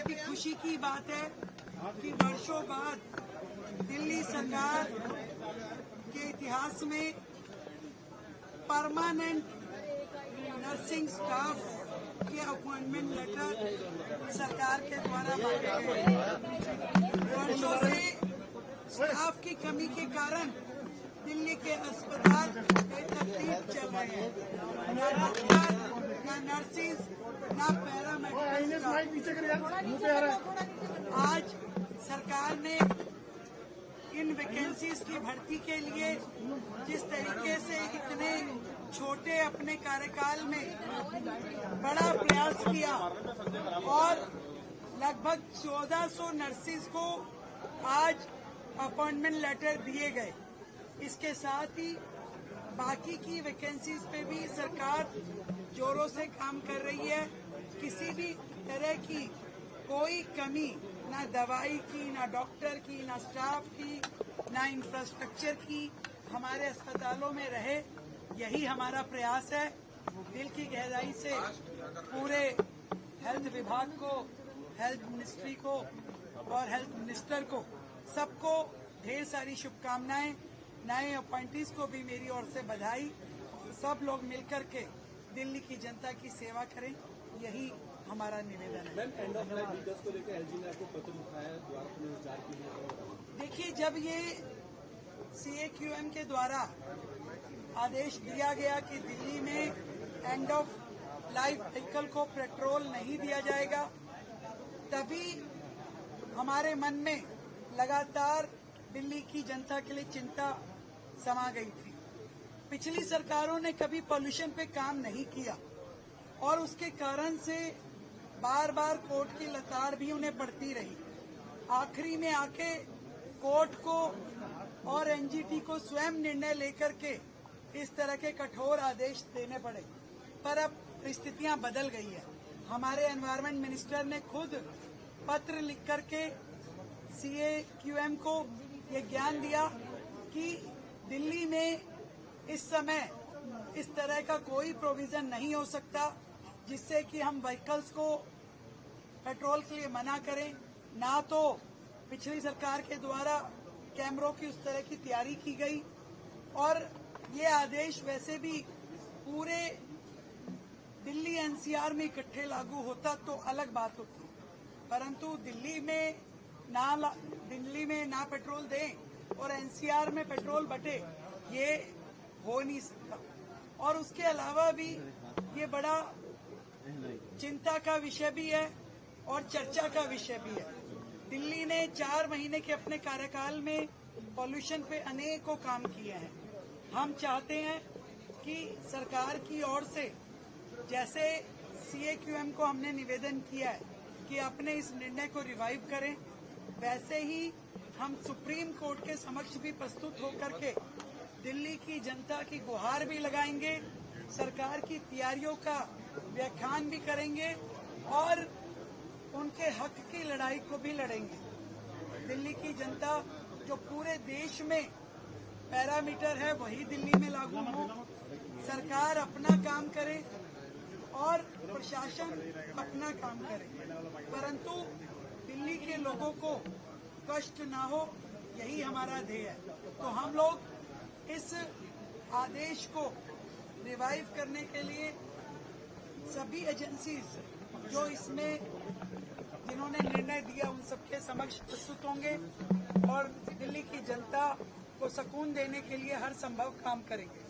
बहुत ही खुशी की बात है कि वर्षों बाद दिल्ली सरकार के इतिहास में परमानेंट नर्सिंग स्टाफ के अपॉइंटमेंट लेटर सरकार के द्वारा बांटे गए। वर्षों से स्टाफ की कमी के कारण दिल्ली के अस्पताल बेतरतीब चल रहे हैं। न डॉक्टर, न नर्सिस, न पैरामेडिकल। आज सरकार ने इन वैकेंसीज की भर्ती के लिए जिस तरीके से इतने छोटे अपने कार्यकाल में बड़ा प्रयास किया और लगभग 1400 नर्सिस को आज अपॉइंटमेंट लेटर दिए गए। इसके साथ ही बाकी की वैकेंसीज पे भी सरकार जोरों से काम कर रही है। किसी भी तरह की कोई कमी ना दवाई की, ना डॉक्टर की, ना स्टाफ की, ना इंफ्रास्ट्रक्चर की हमारे अस्पतालों में रहे, यही हमारा प्रयास है। दिल की गहराई से पूरे हेल्थ विभाग को, हेल्थ मिनिस्ट्री को और हेल्थ मिनिस्टर को सबको ढेर सारी शुभकामनाएं। नए अपॉइंटीज को भी मेरी ओर से बधाई। सब लोग मिलकर के दिल्ली की जनता की सेवा करें, यही हमारा निवेदन है। एंड ऑफ लाइफ वीकर्स को लेकर एलजी ने आपको पत्र लिखा है, द्वारा पुलिस जारी की है। देखिए, जब ये CAQM के द्वारा आदेश दिया गया कि दिल्ली में एंड ऑफ लाइफ व्हीकल को पेट्रोल नहीं दिया जाएगा, तभी हमारे मन में लगातार दिल्ली की जनता के लिए चिंता समा गई थी। पिछली सरकारों ने कभी पॉल्यूशन पे काम नहीं किया और उसके कारण से बार बार कोर्ट की लताड़ भी उन्हें पड़ती रही। आखिरी में आके कोर्ट को और NGT को स्वयं निर्णय लेकर के इस तरह के कठोर आदेश देने पड़े। पर अब परिस्थितियां बदल गई है। हमारे एनवायरमेंट मिनिस्टर ने खुद पत्र लिख करके CAQM को ये ज्ञान दिया कि दिल्ली में इस समय इस तरह का कोई प्रोविजन नहीं हो सकता जिससे कि हम व्हीकल्स को पेट्रोल के लिए मना करें। ना तो पिछली सरकार के द्वारा कैमरों की उस तरह की तैयारी की गई और ये आदेश वैसे भी पूरे दिल्ली NCR में इकट्ठे लागू होता तो अलग बात होती, परंतु दिल्ली में ना पेट्रोल दें और NCR में पेट्रोल बटे, ये हो नहीं सकता। और उसके अलावा भी ये बड़ा चिंता का विषय भी है और चर्चा का विषय भी है। दिल्ली ने 4 महीने के अपने कार्यकाल में पॉल्यूशन पे अनेकों काम किए हैं। हम चाहते हैं कि सरकार की ओर से जैसे CAQM को हमने निवेदन किया है कि अपने इस निर्णय को रिवाइव करें, वैसे ही हम सुप्रीम कोर्ट के समक्ष भी प्रस्तुत होकर के दिल्ली की जनता की गुहार भी लगाएंगे, सरकार की तैयारियों का व्याख्यान भी करेंगे और उनके हक की लड़ाई को भी लड़ेंगे। दिल्ली की जनता जो पूरे देश में पैरामीटर है वही दिल्ली में लागू हो, सरकार अपना काम करे और प्रशासन अपना काम करे, परंतु दिल्ली के लोगों को कष्ट ना हो, यही हमारा ध्येय है। तो हम लोग इस आदेश को रिवाइव करने के लिए सभी एजेंसीज जो इसमें जिन्होंने निर्णय दिया उन सबके समक्ष प्रस्तुत होंगे और दिल्ली की जनता को सुकून देने के लिए हर संभव काम करेंगे।